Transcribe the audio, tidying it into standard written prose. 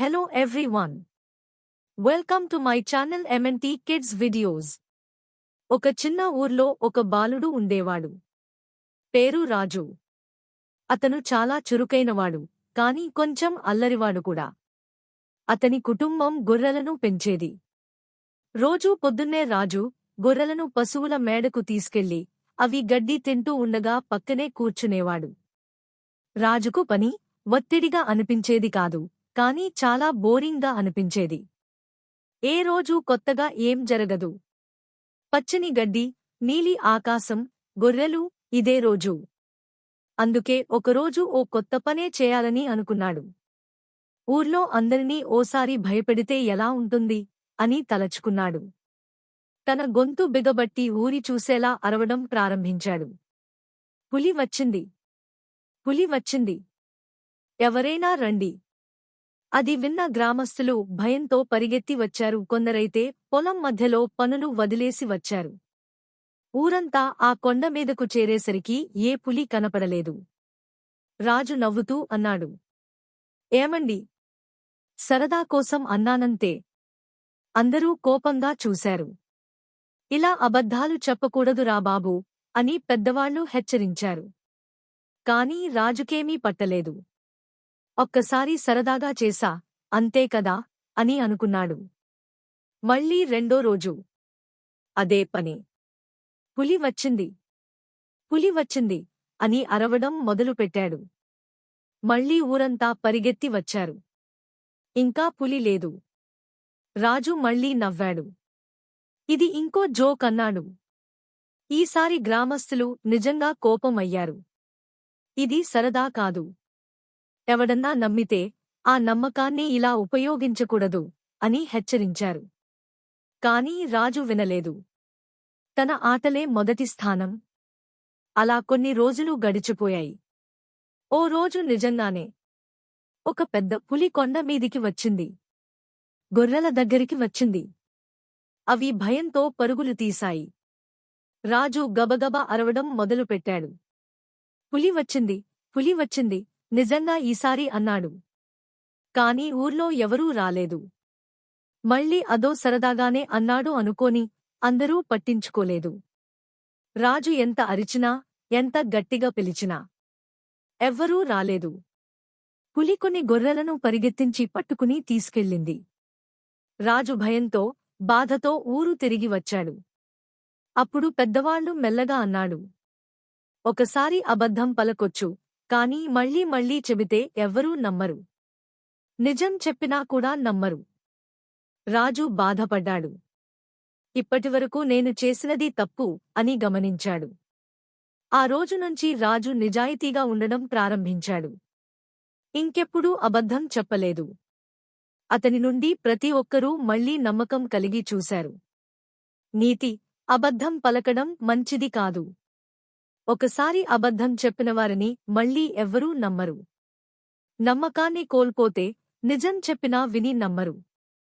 Hello everyone. Welcome to my channel MNT Kids Videos. ఒక చిన్న ఊర్లో ఒక బాలుడు ఉండేవాడు. పేరు రాజు. అతను చాలా చురుకైనవాడు, కానీ కొంచెం అల్లరివాడు కూడా. అతని కుటుంబం గొర్రెలను పెంచేది. రోజూ పొద్దున్నే రాజు గొర్రెలను పశువుల మేడకు తీసుకెళ్లి అవి గడ్డి తింటూ ఉండగా పక్కనే కూర్చునేవాడు. రాజుకు పని ఒత్తిడిగా అనిపించేది కాదు, కానీ చాలా బోరింగ్గా అనిపించేది. ఏ రోజూ కొత్తగా ఏం జరగదు. పచ్చని గడ్డి, నీలి ఆకాశం, గొర్రెలు, ఇదే రోజు. అందుకే ఒకరోజు ఓ కొత్త పనే చేయాలని అనుకున్నాడు. ఊర్లో అందరినీ ఓసారి భయపెడితే ఎలా ఉంటుంది అని తలచుకున్నాడు. తన గొంతు బిగబట్టి ఊరి చూసేలా అరవడం ప్రారంభించాడు. పులి వచ్చింది! పులి వచ్చింది! ఎవరైనా రండి! అది విన్న గ్రామస్థులు భయంతో పరిగెత్తి వచ్చారు. కొందరైతే పొలం మధ్యలో పనులు వదిలేసి వచ్చారు. ఊరంతా ఆ కొండమీదకు చేరేసరికి ఏ పులి కనపడలేదు. రాజు నవ్వుతూ అన్నాడు, ఏమండి? సరదా కోసం అన్నానంతే. అందరూ కోపంగా చూశారు. ఇలా అబద్ధాలు చెప్పకూడదురా బాబూ అని పెద్దవాళ్లు హెచ్చరించారు. కాని రాజుకేమీ పట్టలేదు. ఒక్కసారి సరదాగా చేశా, అంతే కదా అని అనుకున్నాడు. మళ్ళీ రెండో రోజు అదే పని. పులి వచ్చింది! పులి వచ్చింది! అని అరవడం మొదలుపెట్టాడు. మళ్ళీ ఊరంతా పరిగెత్తి వచ్చారు. ఇంకా పులి లేదు. రాజు మళ్ళీ నవ్వాడు. ఇది ఇంకో జోక్ అన్నాడు. ఈసారి గ్రామస్థులు నిజంగా కోపం అయ్యారు. ఇది సరదా కాదు. ఎవడన్నా నమ్మితే ఆ నమ్మకాన్ని ఇలా ఉపయోగించకూడదు అని హెచ్చరించారు. కాని రాజు వినలేదు. తన ఆటలే మొదటి స్థానం. అలా కొన్ని రోజులు గడిచిపోయాయి. ఓ రోజు నిజంగానే ఒక పెద్ద పులి కొండ మీదికి వచ్చింది. గొర్రెల దగ్గరికి వచ్చింది. అవి భయంతో పరుగులు తీశాయి. రాజు గబగబా అరవడం మొదలుపెట్టాడు. పులి వచ్చింది! పులి వచ్చింది! నిజంగా ఈసారి అన్నాడు. కాని ఊర్లో ఎవరూ రాలేదు. మళ్ళీ అదో సరదాగానే అన్నాడు అనుకోని అందరూ పట్టించుకోలేదు. రాజు ఎంత అరిచినా, ఎంత గట్టిగా పిలిచినా ఎవ్వరూ రాలేదు. పులి కొన్ని గొర్రెలను పరిగెత్తించి పట్టుకుని తీసుకెళ్ళింది. రాజు భయంతో, బాధతో ఊరు తిరిగి వచ్చాడు. అప్పుడు పెద్దవాళ్లు మెల్లగా అన్నాడు, ఒకసారి అబద్ధం పలకొచ్చు, కానీ మళ్ళీ మళ్ళీ చెబితే ఎవ్వరూ నమ్మరు. నిజం చెప్పినా కూడా నమ్మరు. రాజు బాధపడ్డాడు. ఇప్పటివరకు నేను చేసినది తప్పు అని గమనించాడు. ఆ రోజునుంచి రాజు నిజాయితీగా ఉండడం ప్రారంభించాడు. ఇంకెప్పుడూ అబద్ధం చెప్పలేదు. అతని నుండి ప్రతి ఒక్కరూ మళ్లీ నమ్మకం కలిగి చూశారు. నీతి: అబద్ధం పలకడం మంచిది కాదు. ఒకసారి అబద్ధం చెప్పినవారిని మళ్లీ ఎవ్వరూ నమ్మరు. నమ్మకాన్ని కోల్పోతే నిజం చెప్పినా విని నమ్మరు.